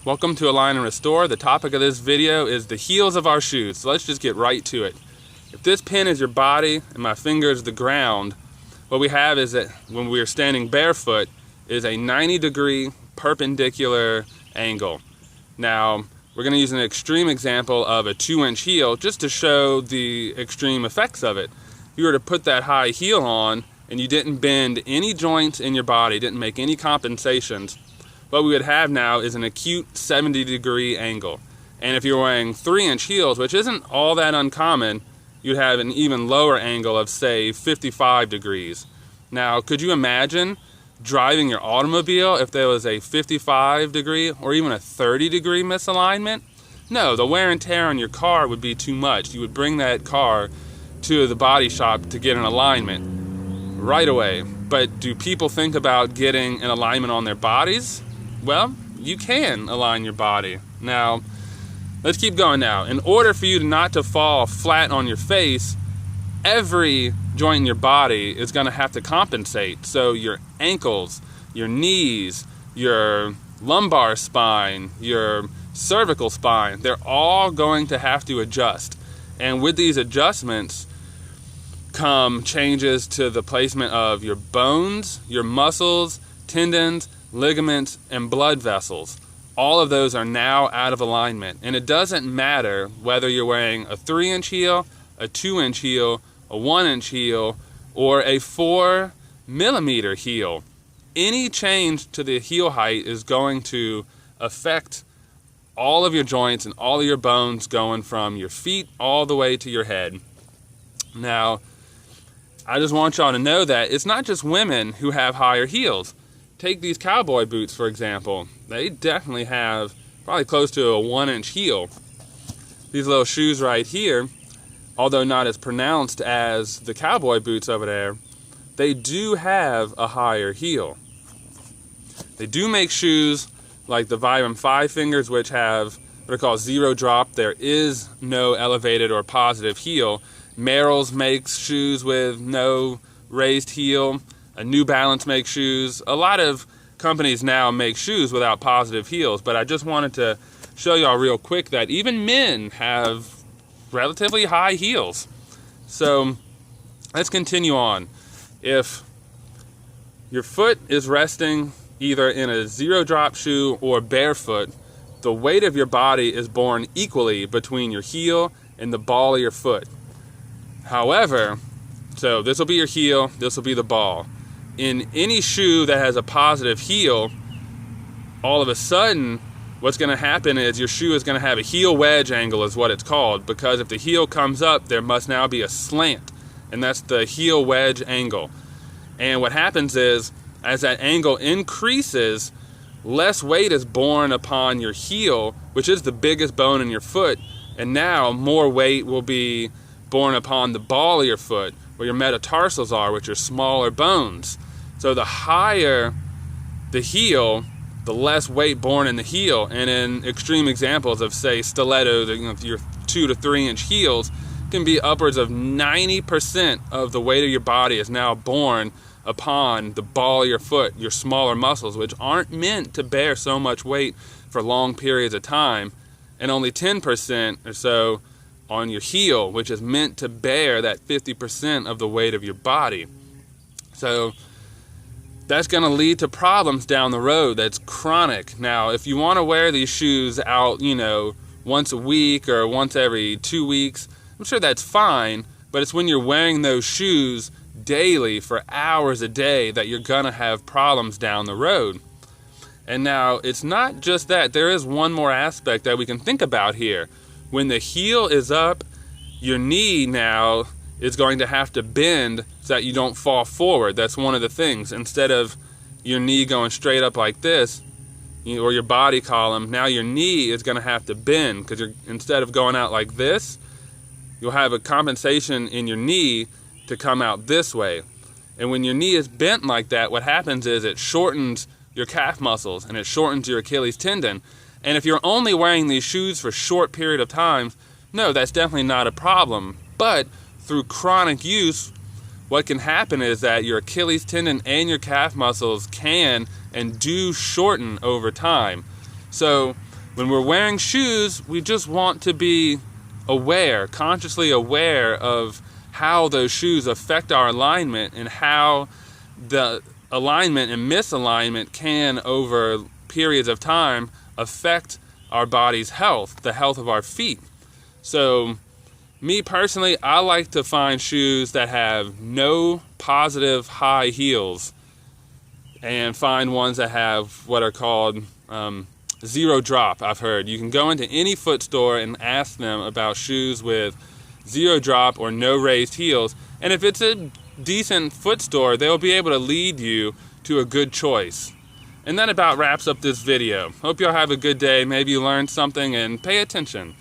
Welcome to Align and Restore. The topic of this video is the heels of our shoes. So let's just get right to it. If this pin is your body and my finger is the ground, what we have is that when we are standing barefoot is a 90-degree perpendicular angle. Now, we're going to use an extreme example of a 2-inch heel just to show the extreme effects of it. If you were to put that high heel on and you didn't bend any joints in your body, didn't make any compensations, what we would have now is an acute 70-degree angle. And if you're wearing 3-inch heels, which isn't all that uncommon, you'd have an even lower angle of, say, 55 degrees. Now, could you imagine driving your automobile if there was a 55-degree or even a 30-degree misalignment? No, the wear and tear on your car would be too much. You would bring that car to the body shop to get an alignment right away. But do people think about getting an alignment on their bodies? Well, you can align your body. Now, let's keep going now. In order for you not to fall flat on your face, every joint in your body is going to have to compensate. So your ankles, your knees, your lumbar spine, your cervical spine, they're all going to have to adjust. And with these adjustments come changes to the placement of your bones, your muscles, tendons, ligaments, and blood vessels. All of those are now out of alignment. And it doesn't matter whether you're wearing a 3-inch heel, a 2-inch heel, a 1-inch heel, or a 4-millimeter heel. Any change to the heel height is going to affect all of your joints and all of your bones going from your feet all the way to your head. Now, I just want y'all to know that it's not just women who have higher heels. Take these cowboy boots, for example. They definitely have probably close to a 1-inch heel. These little shoes right here, although not as pronounced as the cowboy boots over there, they do have a higher heel. They do make shoes like the Vibram 5 fingers, which have what are called zero drop. There is no elevated or positive heel. Merrell's makes shoes with no raised heel. A New Balance makes shoes. A lot of companies now make shoes without positive heels, but I just wanted to show y'all real quick that even men have relatively high heels. So let's continue on. If your foot is resting either in a zero drop shoe or barefoot, the weight of your body is borne equally between your heel and the ball of your foot. However, so this will be your heel, this will be the ball. In any shoe that has a positive heel, all of a sudden, what's going to happen is your shoe is going to have a heel wedge angle is what it's called, because if the heel comes up, there must now be a slant, and that's the heel wedge angle. And what happens is, as that angle increases, less weight is borne upon your heel, which is the biggest bone in your foot, and now more weight will be borne upon the ball of your foot, where your metatarsals are, which are smaller bones. So the higher the heel, the less weight borne in the heel. And in extreme examples of, say, stilettos, your 2 to 3-inch heels, can be upwards of 90% of the weight of your body is now borne upon the ball of your foot, your smaller muscles, which aren't meant to bear so much weight for long periods of time, and only 10% or so on your heel, which is meant to bear that 50% of the weight of your body. So that's going to lead to problems down the road that's chronic. Now, if you want to wear these shoes out, once a week or once every 2 weeks, I'm sure that's fine, but it's when you're wearing those shoes daily for hours a day that you're going to have problems down the road. And now, it's not just that. There is one more aspect that we can think about here. When the heel is up, your knee now is going to have to bend so that you don't fall forward. That's one of the things. Instead of your knee going straight up like this, or your body column, now your knee is going to have to bend, because instead of going out like this, you'll have a compensation in your knee to come out this way. And when your knee is bent like that, what happens is it shortens your calf muscles and it shortens your Achilles tendon. And if you're only wearing these shoes for a short period of time, no, that's definitely not a problem. But through chronic use, what can happen is that your Achilles tendon and your calf muscles can and do shorten over time. So When we're wearing shoes, we just want to be aware, consciously aware of how those shoes affect our alignment and how the alignment and misalignment can, over periods of time, affect our body's health, the health of our feet. So, me personally, I like to find shoes that have no positive high heels and find ones that have what are called zero drop. I've heard you can go into any foot store and ask them about shoes with zero drop or no raised heels, and if it's a decent foot store, they'll be able to lead you to a good choice. And that about wraps up this video. Hope y'all have a good day. Maybe you learned something, and pay attention.